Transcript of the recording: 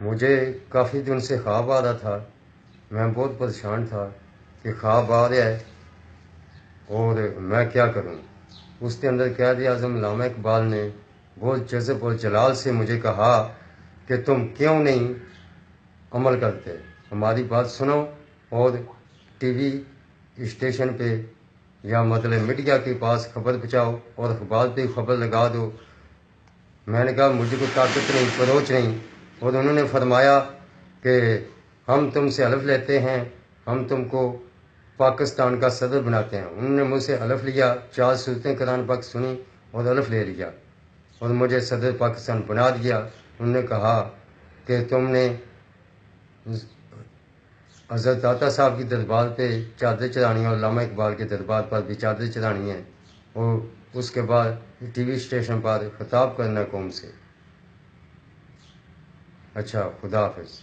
مجھے کافی دن سے خواب آ رہا تھا، میں بہت پریشان تھا کہ خواب آ رہا ہے اور میں کیا کروں۔ اس کے اندر قائد اعظم علامہ اقبال نے بہت جذب اور جلال سے مجھے کہا کہ تم کیوں نہیں عمل کرتے، ہماری بات سنو اور ٹی وی اسٹیشن پہ یا مطلب میڈیا کے پاس خبر پہنچاؤ اور اخبار پہ خبر لگا دو۔ میں نے کہا مجھے کوئی طاقت نہیں، فروچ نہیں، اور انہوں نے فرمایا کہ ہم تم سے حلف لیتے ہیں، ہم تم کو پاکستان کا صدر بناتے ہیں۔ انہوں نے مجھ سے حلف لیا، 4 صورتیں قرآن پاک سنی اور حلف لے لیا اور مجھے صدر پاکستان بنا دیا۔ انہوں نے کہا کہ تم نے حضرت عطا صاحب کی دربار پہ چادر چڑھانی ہے اور علامہ اقبال کے دربار پر بھی چادر چڑھانی ہے، اور اس کے بعد ٹی وی اسٹیشن پر خطاب کرنا قوم سے۔ اچھا، خدا حافظ۔